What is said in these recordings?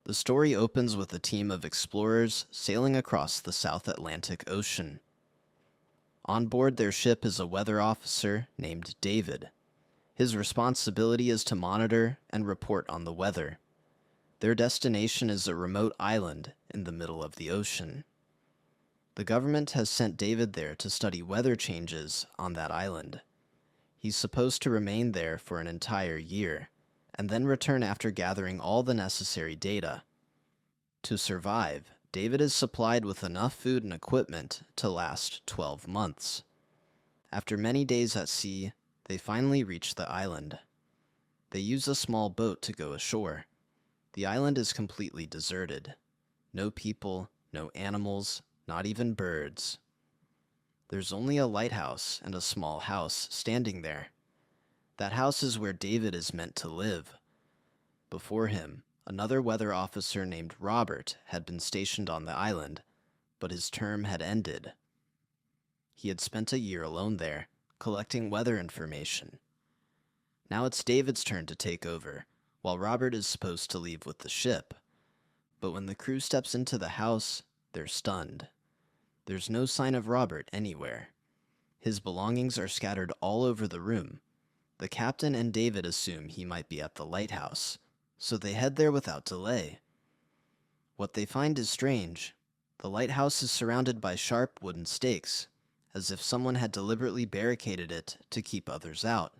The story opens with a team of explorers sailing across the South Atlantic Ocean. On board their ship is a weather officer named David. His responsibility is to monitor and report on the weather. Their destination is a remote island in the middle of the ocean. The government has sent David there to study weather changes on that island. He's supposed to remain there for an entire year, and then return after gathering all the necessary data. To survive, David is supplied with enough food and equipment to last 12 months. After many days at sea, they finally reach the island. They use a small boat to go ashore. The island is completely deserted. No people, no animals, not even birds. There's only a lighthouse and a small house standing there. That house is where David is meant to live. Before him, another weather officer named Robert had been stationed on the island, but his term had ended. He had spent a year alone there, collecting weather information. Now it's David's turn to take over, while Robert is supposed to leave with the ship. But when the crew steps into the house, they're stunned. There's no sign of Robert anywhere. His belongings are scattered all over the room. The captain and David assume he might be at the lighthouse, so they head there without delay. What they find is strange. The lighthouse is surrounded by sharp wooden stakes, as if someone had deliberately barricaded it to keep others out.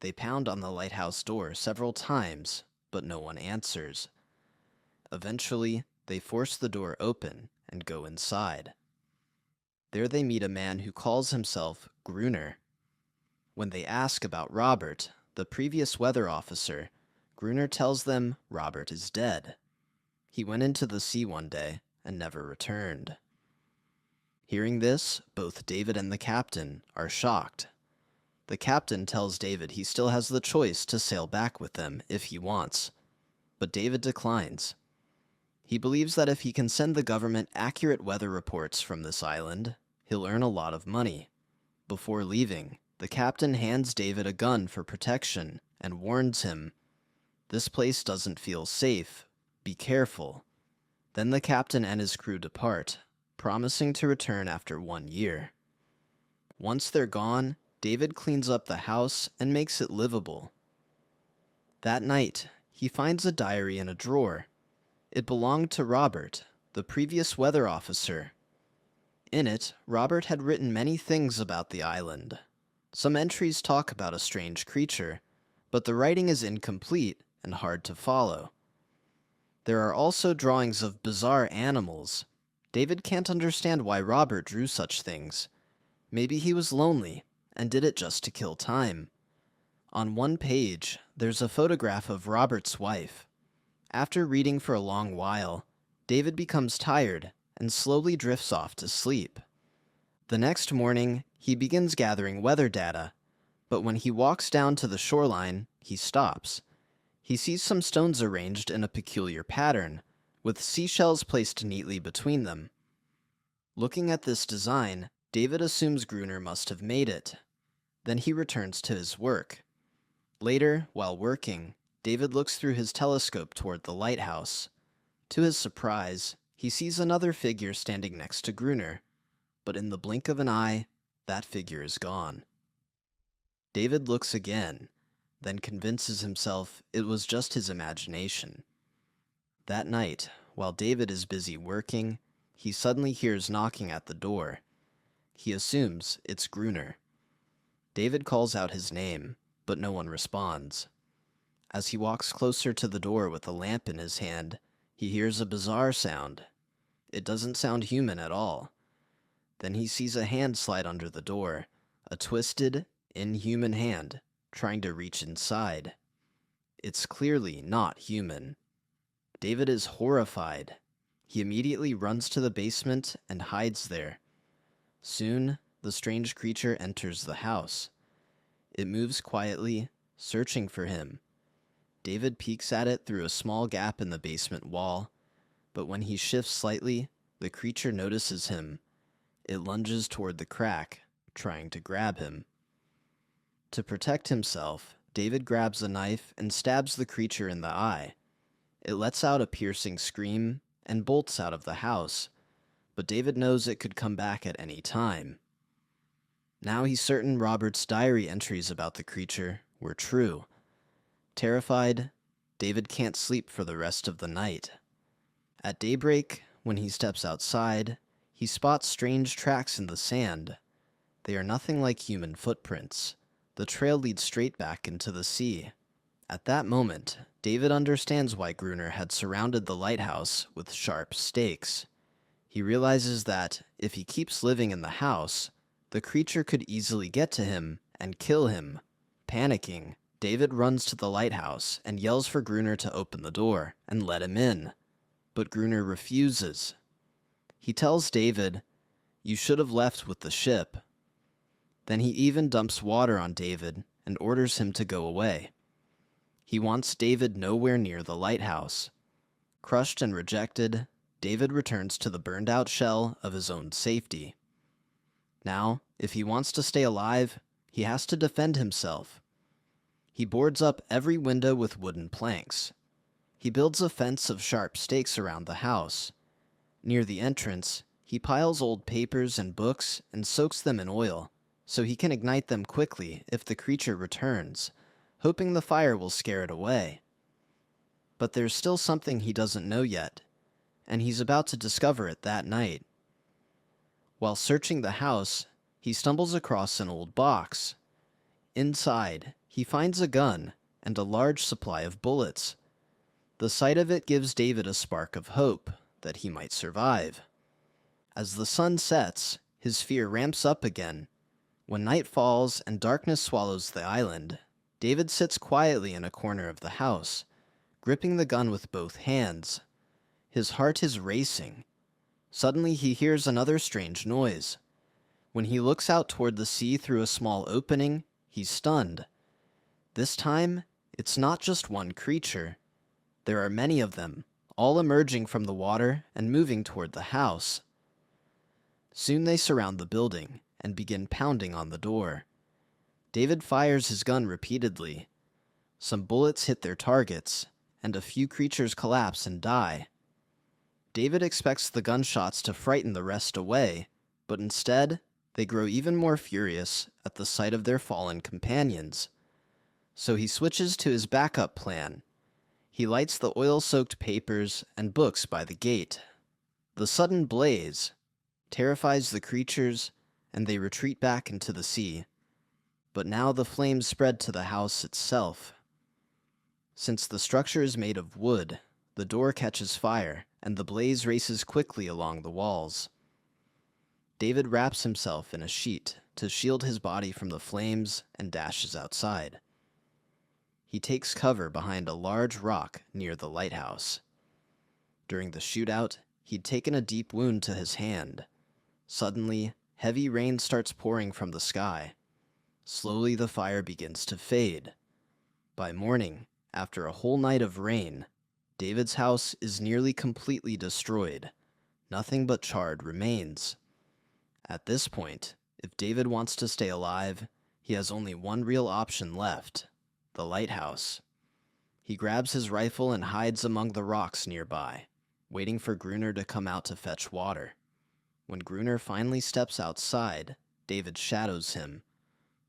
They pound on the lighthouse door several times, but no one answers. Eventually, they force the door open and go inside. There they meet a man who calls himself Gruner. When they ask about Robert, the previous weather officer, Gruner tells them Robert is dead. He went into the sea one day and never returned. Hearing this, both David and the captain are shocked. The captain tells David he still has the choice to sail back with them if he wants, but David declines. He believes that if he can send the government accurate weather reports from this island, he'll earn a lot of money. Before leaving, the captain hands David a gun for protection and warns him, "This place doesn't feel safe. Be careful." Then the captain and his crew depart, promising to return after 1 year. Once they're gone, David cleans up the house and makes it livable. That night, he finds a diary in a drawer. It belonged to Robert, the previous weather officer. In it, Robert had written many things about the island. Some entries talk about a strange creature, but the writing is incomplete and hard to follow. There are also drawings of bizarre animals. David can't understand why Robert drew such things. Maybe he was lonely and did it just to kill time. On one page, there's a photograph of Robert's wife. After reading for a long while, David becomes tired and slowly drifts off to sleep. The next morning, he begins gathering weather data, but when he walks down to the shoreline, he stops. He sees some stones arranged in a peculiar pattern, with seashells placed neatly between them. Looking at this design, David assumes Gruner must have made it. Then he returns to his work. Later, while working, David looks through his telescope toward the lighthouse. To his surprise, he sees another figure standing next to Gruner, but in the blink of an eye, that figure is gone. David looks again, then convinces himself it was just his imagination. That night, while David is busy working, he suddenly hears knocking at the door. He assumes it's Gruner. David calls out his name, but no one responds. As he walks closer to the door with a lamp in his hand, he hears a bizarre sound. It doesn't sound human at all. Then he sees a hand slide under the door, a twisted, inhuman hand, trying to reach inside. It's clearly not human. David is horrified. He immediately runs to the basement and hides there. Soon, the strange creature enters the house. It moves quietly, searching for him. David peeks at it through a small gap in the basement wall, but when he shifts slightly, the creature notices him. It lunges toward the crack, trying to grab him. To protect himself, David grabs a knife and stabs the creature in the eye. It lets out a piercing scream and bolts out of the house, but David knows it could come back at any time. Now he's certain Robert's diary entries about the creature were true. Terrified, David can't sleep for the rest of the night. At daybreak, when he steps outside, he spots strange tracks in the sand. They are nothing like human footprints. The trail leads straight back into the sea. At that moment, David understands why Gruner had surrounded the lighthouse with sharp stakes. He realizes that, if he keeps living in the house, the creature could easily get to him and kill him. Panicking, David runs to the lighthouse and yells for Gruner to open the door and let him in. But Gruner refuses. He tells David, "You should have left with the ship." Then he even dumps water on David and orders him to go away. He wants David nowhere near the lighthouse. Crushed and rejected, David returns to the burned-out shell of his own safety. Now, if he wants to stay alive, he has to defend himself. He boards up every window with wooden planks. He builds a fence of sharp stakes around the house. Near the entrance, he piles old papers and books and soaks them in oil, so he can ignite them quickly if the creature returns, hoping the fire will scare it away. But there's still something he doesn't know yet, and he's about to discover it that night. While searching the house, he stumbles across an old box. Inside, he finds a gun and a large supply of bullets. The sight of it gives David a spark of hope that he might survive. As the sun sets, his fear ramps up again. When night falls and darkness swallows the island, David sits quietly in a corner of the house, gripping the gun with both hands. His heart is racing. Suddenly he hears another strange noise. When he looks out toward the sea through a small opening, he's stunned. This time, it's not just one creature. There are many of them, all emerging from the water and moving toward the house. Soon they surround the building and begin pounding on the door. David fires his gun repeatedly. Some bullets hit their targets, and a few creatures collapse and die. David expects the gunshots to frighten the rest away, but instead, they grow even more furious at the sight of their fallen companions. So he switches to his backup plan. He lights the oil-soaked papers and books by the gate. The sudden blaze terrifies the creatures, and they retreat back into the sea. But now the flames spread to the house itself. Since the structure is made of wood, the door catches fire, and the blaze races quickly along the walls. David wraps himself in a sheet to shield his body from the flames and dashes outside. He takes cover behind a large rock near the lighthouse. During the shootout, he'd taken a deep wound to his hand. Suddenly, heavy rain starts pouring from the sky. Slowly the fire begins to fade. By morning, after a whole night of rain, David's house is nearly completely destroyed. Nothing but charred remains. At this point, if David wants to stay alive, he has only one real option left: the lighthouse. He grabs his rifle and hides among the rocks nearby, waiting for Gruner to come out to fetch water. When Gruner finally steps outside, David shadows him.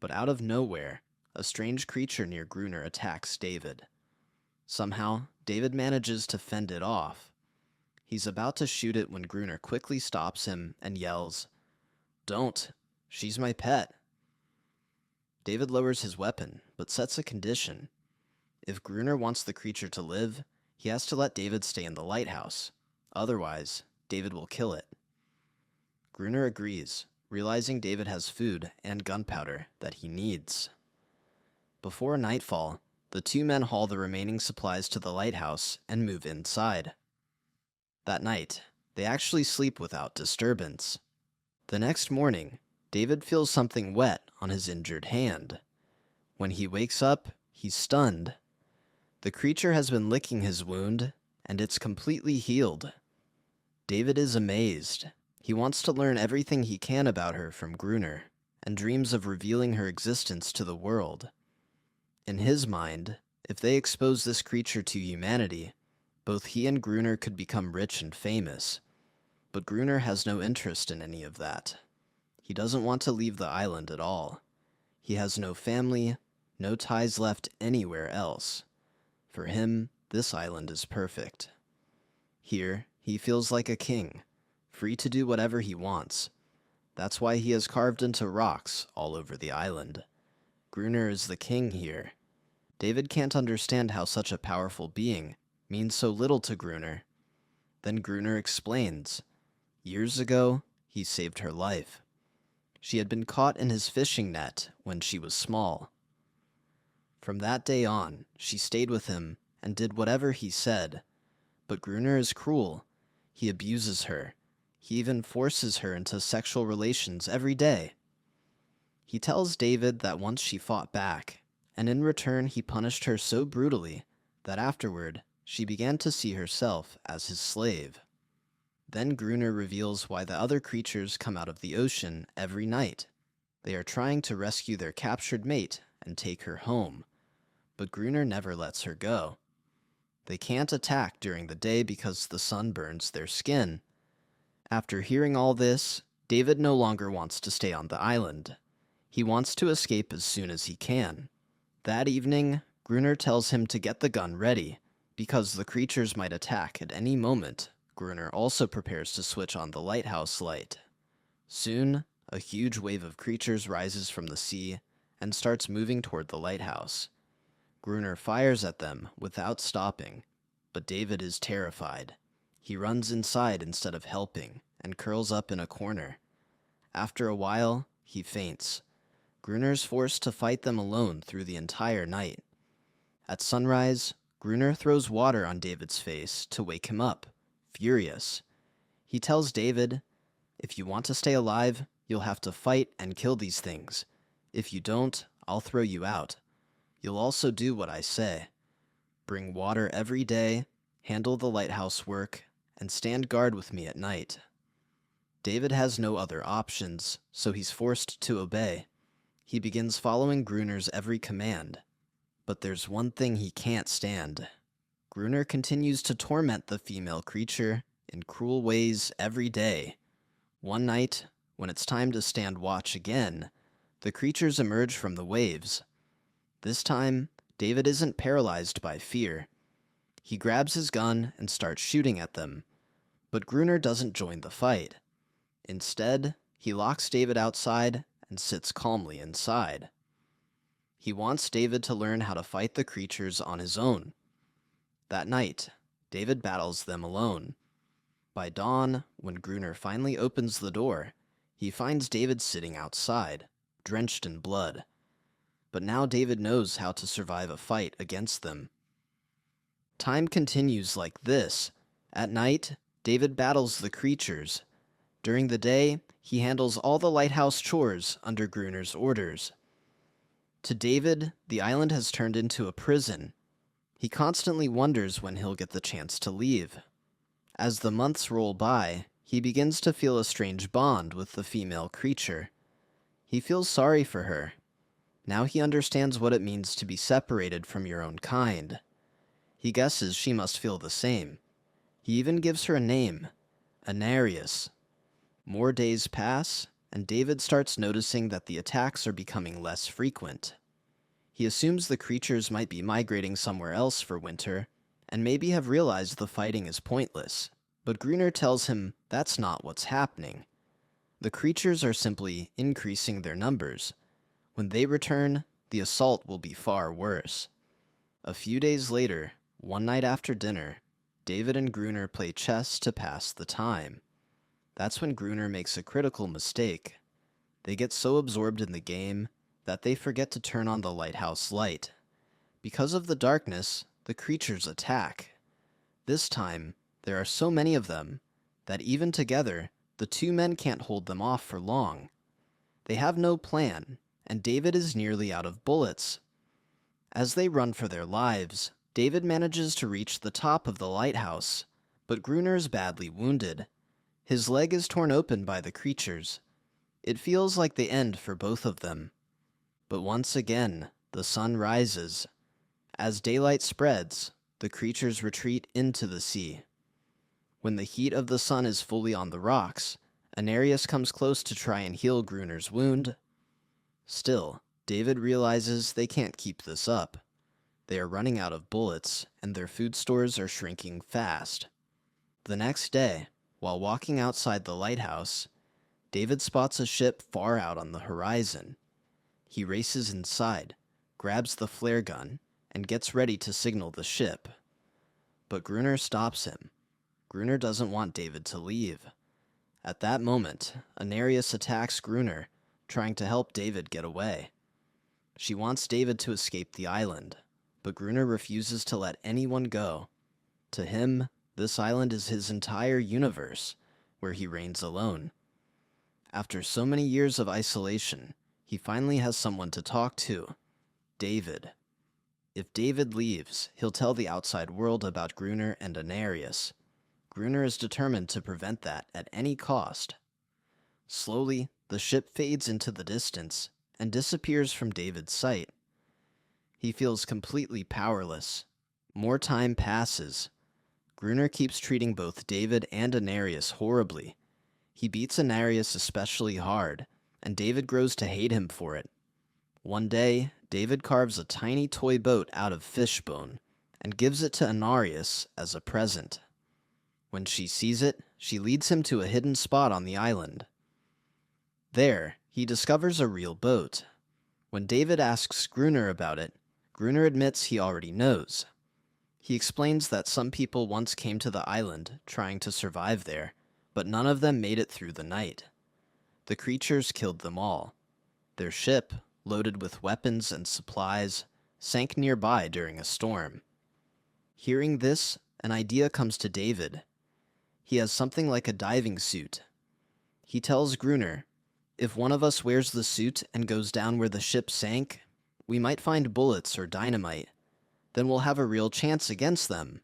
But out of nowhere, a strange creature near Gruner attacks David. Somehow, David manages to fend it off. He's about to shoot it when Gruner quickly stops him and yells, "Don't! She's my pet!" David lowers his weapon, but sets a condition. If Gruner wants the creature to live, he has to let David stay in the lighthouse. Otherwise, David will kill it. Gruner agrees, realizing David has food and gunpowder that he needs. Before nightfall, the two men haul the remaining supplies to the lighthouse and move inside. That night, they actually sleep without disturbance. The next morning, David feels something wet on his injured hand. When he wakes up, he's stunned. The creature has been licking his wound, and it's completely healed. David is amazed. He wants to learn everything he can about her from Gruner, and dreams of revealing her existence to the world. In his mind, if they expose this creature to humanity, Both he and Gruner could become rich and famous, but Gruner has no interest in any of that. He doesn't want to leave the island at all. He has no family, no ties left anywhere else. For him, this island is perfect. Here, he feels like a king, free to do whatever he wants. That's why he has carved into rocks all over the island. Gruner is the king here. David can't understand how such a powerful being means so little to Gruner. Then Gruner explains. Years ago, he saved her life. She had been caught in his fishing net when she was small. From that day on, she stayed with him and did whatever he said. But Gruner is cruel. He abuses her. He even forces her into sexual relations every day. He tells David that once she fought back, and in return he punished her so brutally that afterward she began to see herself as his slave. Then Gruner reveals why the other creatures come out of the ocean every night. They are trying to rescue their captured mate and take her home, but Gruner never lets her go. They can't attack during the day because the sun burns their skin. After hearing all this, David no longer wants to stay on the island. He wants to escape as soon as he can. That evening, Gruner tells him to get the gun ready, because the creatures might attack at any moment. Gruner also prepares to switch on the lighthouse light. Soon, a huge wave of creatures rises from the sea and starts moving toward the lighthouse. Gruner fires at them without stopping, but David is terrified. He runs inside instead of helping and curls up in a corner. After a while, he faints. Gruner's forced to fight them alone through the entire night. At sunrise, Gruner throws water on David's face to wake him up, furious. He tells David, "If you want to stay alive, you'll have to fight and kill these things. If you don't, I'll throw you out. You'll also do what I say. Bring water every day, handle the lighthouse work, and stand guard with me at night." David has no other options, so he's forced to obey. He begins following Gruner's every command. But there's one thing he can't stand. Gruner continues to torment the female creature in cruel ways every day. One night, when it's time to stand watch again, the creatures emerge from the waves. This time, David isn't paralyzed by fear. He grabs his gun and starts shooting at them. But Gruner doesn't join the fight. Instead, he locks David outside and sits calmly inside. He wants David to learn how to fight the creatures on his own. That night, David battles them alone. By dawn, when Gruner finally opens the door, he finds David sitting outside, drenched in blood. But now David knows how to survive a fight against them. Time continues like this. At night, David battles the creatures. During the day, he handles all the lighthouse chores under Gruner's orders. To David, the island has turned into a prison. He constantly wonders when he'll get the chance to leave. As the months roll by, he begins to feel a strange bond with the female creature. He feels sorry for her. Now he understands what it means to be separated from your own kind. He guesses she must feel the same. He even gives her a name, Anarius. More days pass, and David starts noticing that the attacks are becoming less frequent. He assumes the creatures might be migrating somewhere else for winter, and maybe have realized the fighting is pointless. But Gruner tells him that's not what's happening. The creatures are simply increasing their numbers. When they return, the assault will be far worse. A few days later, one night after dinner, David and Gruner play chess to pass the time. That's when Gruner makes a critical mistake. They get so absorbed in the game that they forget to turn on the lighthouse light. Because of the darkness, the creatures attack. This time, there are so many of them that even together, the two men can't hold them off for long. They have no plan, and David is nearly out of bullets. As they run for their lives, David manages to reach the top of the lighthouse, but Gruner is badly wounded. His leg is torn open by the creatures. It feels like the end for both of them. But once again, the sun rises. As daylight spreads, the the creatures retreat into the sea. When the heat of the sun is fully on the rocks, Anarius comes close to try and heal Gruner's wound. Still, David realizes they can't keep this up. They are running out of bullets, and their food stores are shrinking fast. The next day, while walking outside the lighthouse, David spots a ship far out on the horizon. He races inside, grabs the flare gun, and gets ready to signal the ship. But Gruner stops him. Gruner doesn't want David to leave. At that moment, Anarius attacks Gruner, trying to help David get away. She wants David to escape the island, but Gruner refuses to let anyone go. To him, this island is his entire universe, where he reigns alone. After so many years of isolation, he finally has someone to talk to, David. If David leaves, he'll tell the outside world about Gruner and Anarius. Gruner is determined to prevent that at any cost. Slowly, the ship fades into the distance and disappears from David's sight. He feels completely powerless. More time passes. Gruner keeps treating both David and Anarius horribly. He beats Anarius especially hard, and David grows to hate him for it. One day, David carves a tiny toy boat out of fish bone and gives it to Anarius as a present. When she sees it, she leads him to a hidden spot on the island. There, he discovers a real boat. When David asks Gruner about it, Gruner admits he already knows. He explains that some people once came to the island trying to survive there, but none of them made it through the night. The creatures killed them all. Their ship, loaded with weapons and supplies, sank nearby during a storm. Hearing this, an idea comes to David. He has something like a diving suit. He tells Gruner, "If one of us wears the suit and goes down where the ship sank, we might find bullets or dynamite. Then we'll have a real chance against them."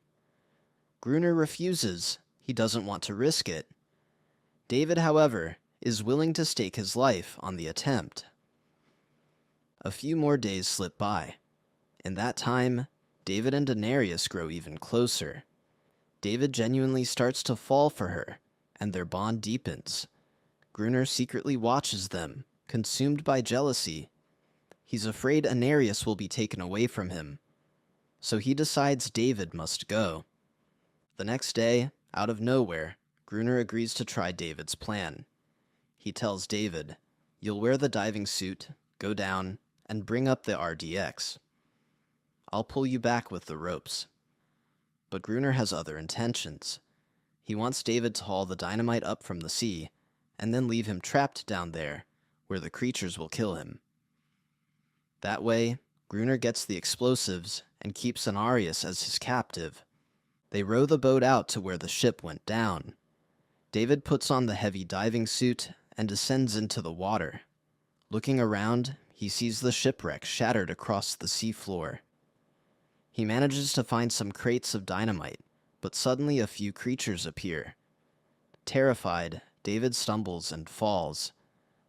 Gruner refuses. He doesn't want to risk it. David, however, is willing to stake his life on the attempt. A few more days slip by. In that time, David and Anarius grow even closer. David genuinely starts to fall for her, and their bond deepens. Gruner secretly watches them, consumed by jealousy. He's afraid Anarius will be taken away from him, so he decides David must go. The next day, out of nowhere, Gruner agrees to try David's plan. He tells David, "You'll wear the diving suit, go down, and bring up the RDX. I'll pull you back with the ropes." But Gruner has other intentions. He wants David to haul the dynamite up from the sea, and then leave him trapped down there, where the creatures will kill him. That way, Gruner gets the explosives and keeps Anarius as his captive. They row the boat out to where the ship went down. David puts on the heavy diving suit and descends into the water. Looking around, he sees the shipwreck shattered across the seafloor. He manages to find some crates of dynamite, but suddenly a few creatures appear. Terrified, David stumbles and falls.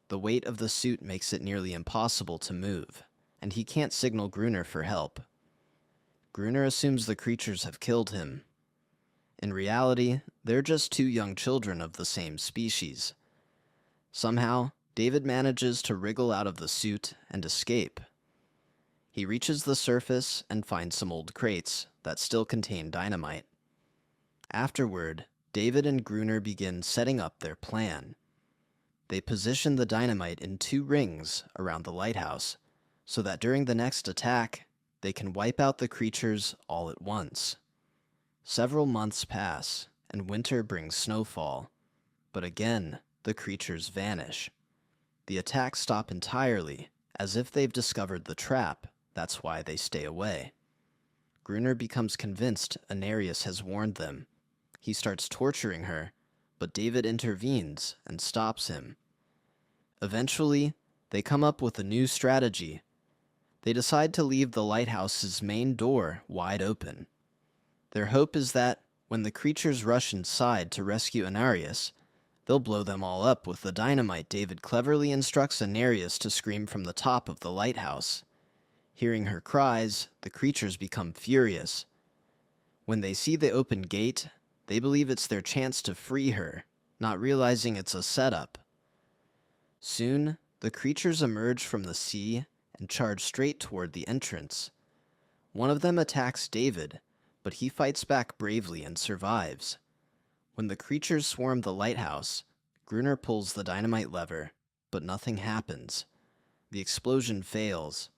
The weight of the suit makes it nearly impossible to move, and he can't signal Gruner for help. Gruner assumes the creatures have killed him. In reality, they're just two young children of the same species. Somehow, David manages to wriggle out of the suit and escape. He reaches the surface and finds some old crates that still contain dynamite. Afterward, David and Gruner begin setting up their plan. They position the dynamite in 2 rings around the lighthouse, so that during the next attack, they can wipe out the creatures all at once. Several months pass, and winter brings snowfall. But again, the creatures vanish. The attacks stop entirely, as if they've discovered the trap. That's why they stay away. Gruner becomes convinced Anarius has warned them. He starts torturing her, but David intervenes and stops him. Eventually, they come up with a new strategy. They decide to leave the lighthouse's main door wide open. Their hope is that, when the creatures rush inside to rescue Anarius, they'll blow them all up with the dynamite David cleverly instructs Anarius to scream from the top of the lighthouse. Hearing her cries, the creatures become furious. When they see the open gate, they believe it's their chance to free her, not realizing it's a setup. Soon, the creatures emerge from the sea and charge straight toward the entrance. One of them attacks David, but he fights back bravely and survives. When the creatures swarm the lighthouse, Gruner pulls the dynamite lever, but nothing happens. The explosion fails.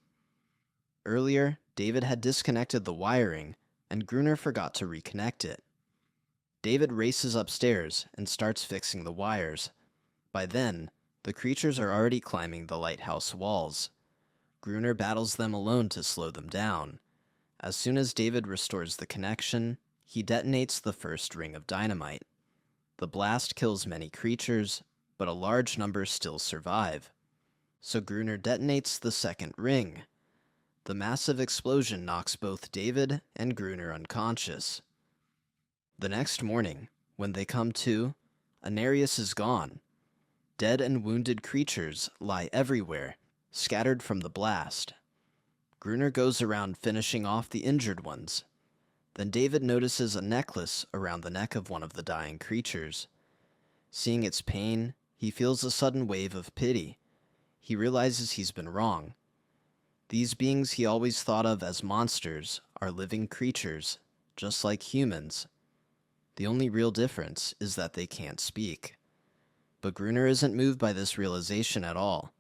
Earlier, David had disconnected the wiring, and Gruner forgot to reconnect it. David races upstairs and starts fixing the wires. By then, the creatures are already climbing the lighthouse walls. Gruner battles them alone to slow them down. As soon as David restores the connection, he detonates the first ring of dynamite. The blast kills many creatures, but a large number still survive. So Gruner detonates the second ring. The massive explosion knocks both David and Gruner unconscious. The next morning, when they come to, Anarius is gone. Dead and wounded creatures lie everywhere, scattered from the blast. Gruner goes around finishing off the injured ones. Then David notices a necklace around the neck of one of the dying creatures. Seeing its pain, he feels a sudden wave of pity. He realizes he's been wrong. These beings he always thought of as monsters are living creatures, just like humans. The only real difference is that they can't speak. But Gruner isn't moved by this realization at all.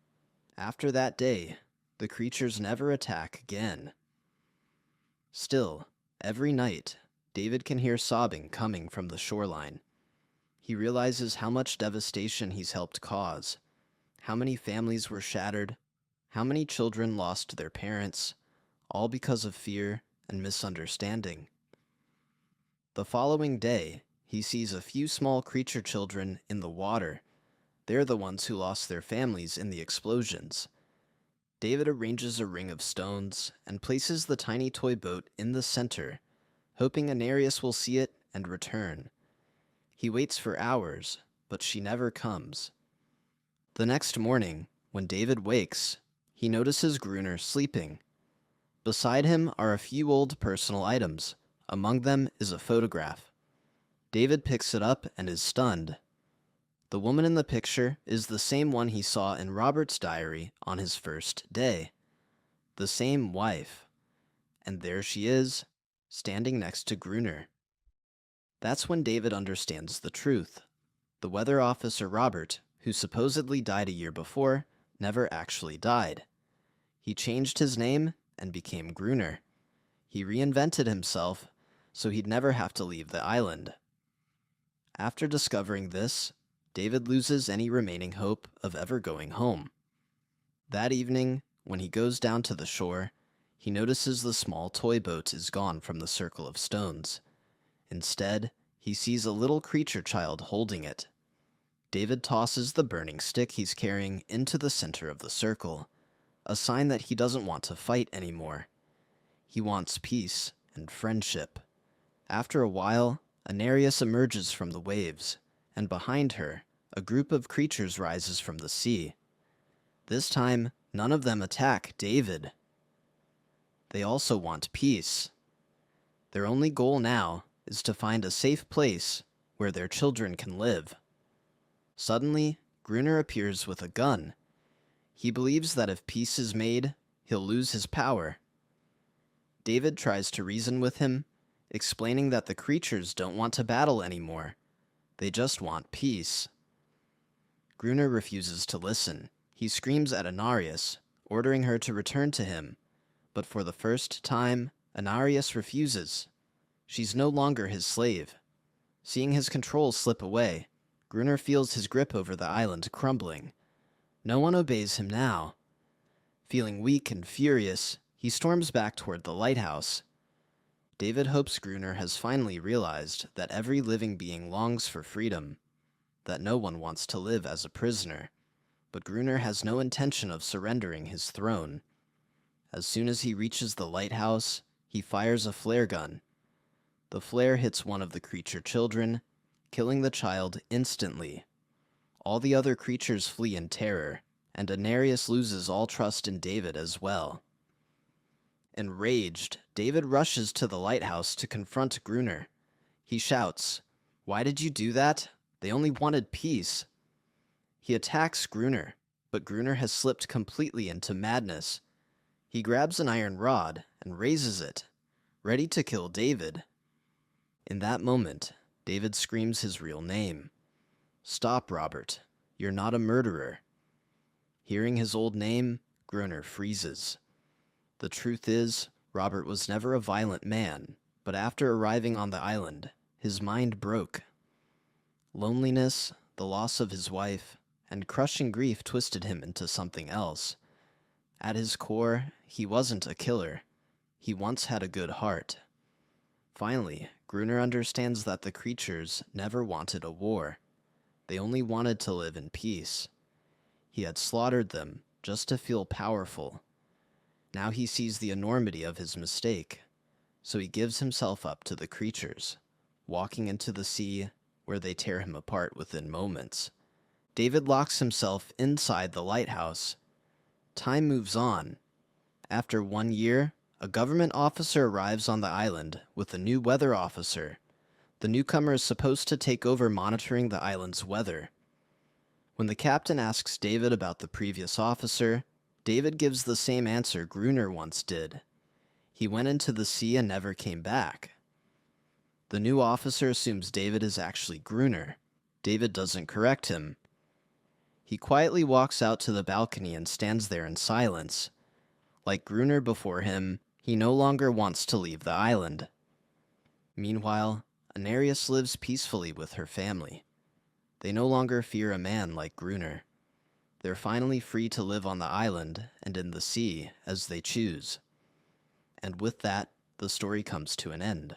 After that day, the creatures never attack again. Still, every night, David can hear sobbing coming from the shoreline. He realizes how much devastation he's helped cause, how many families were shattered, how many children lost their parents, all because of fear and misunderstanding. The following day, he sees a few small creature children in the water. They're the ones who lost their families in the explosions. David arranges a ring of stones and places the tiny toy boat in the center, hoping Anarius will see it and return. He waits for hours, but she never comes. The next morning, when David wakes, he notices Gruner sleeping. Beside him are a few old personal items. Among them is a photograph. David picks it up and is stunned. The woman in the picture is the same one he saw in Robert's diary on his first day. The same wife. And there she is, standing next to Gruner. That's when David understands the truth. The weather officer Robert, who supposedly died a year before, never actually died. He changed his name and became Gruner. He reinvented himself so he'd never have to leave the island. After discovering this, David loses any remaining hope of ever going home. That evening, when he goes down to the shore, he notices the small toy boat is gone from the circle of stones. Instead, he sees a little creature child holding it. David tosses the burning stick he's carrying into the center of the circle, a sign that he doesn't want to fight anymore. He wants peace and friendship. After a while, Anarius emerges from the waves, and behind her, a group of creatures rises from the sea. This time, none of them attack David. They also want peace. Their only goal now is to find a safe place where their children can live. Suddenly, Gruner appears with a gun. He believes that if peace is made, he'll lose his power. David tries to reason with him, explaining that the creatures don't want to battle anymore. They just want peace. Gruner refuses to listen. He screams at Anarius, ordering her to return to him. But for the first time, Anarius refuses. She's no longer his slave. Seeing his control slip away, Gruner feels his grip over the island crumbling. No one obeys him now. Feeling weak and furious, he storms back toward the lighthouse. David hopes Gruner has finally realized that every living being longs for freedom, that no one wants to live as a prisoner, but Gruner has no intention of surrendering his throne. As soon as he reaches the lighthouse, he fires a flare gun. The flare hits one of the creature children, killing the child instantly. All the other creatures flee in terror, and Anarius loses all trust in David as well. Enraged, David rushes to the lighthouse to confront Gruner. He shouts, "Why did you do that? They only wanted peace." He attacks Gruner, but Gruner has slipped completely into madness. He grabs an iron rod and raises it, ready to kill David. In that moment, David screams his real name. "Stop, Robert. You're not a murderer." Hearing his old name, Gruner freezes. The truth is, Robert was never a violent man, but after arriving on the island, his mind broke. Loneliness, the loss of his wife, and crushing grief twisted him into something else. At his core, he wasn't a killer. He once had a good heart. Finally, Gruner understands that the creatures never wanted a war. They only wanted to live in peace. He had slaughtered them just to feel powerful. Now he sees the enormity of his mistake, so he gives himself up to the creatures, walking into the sea where they tear him apart within moments. David locks himself inside the lighthouse. Time moves on. After 1 year, a government officer arrives on the island with a new weather officer. The newcomer is supposed to take over monitoring the island's weather. When the captain asks David about the previous officer, David gives the same answer Gruner once did. He went into the sea and never came back. The new officer assumes David is actually Gruner. David doesn't correct him. He quietly walks out to the balcony and stands there in silence. Like Gruner before him, he no longer wants to leave the island. Meanwhile, Anarius lives peacefully with her family. They no longer fear a man like Gruner. They're finally free to live on the island and in the sea as they choose. And with that, the story comes to an end.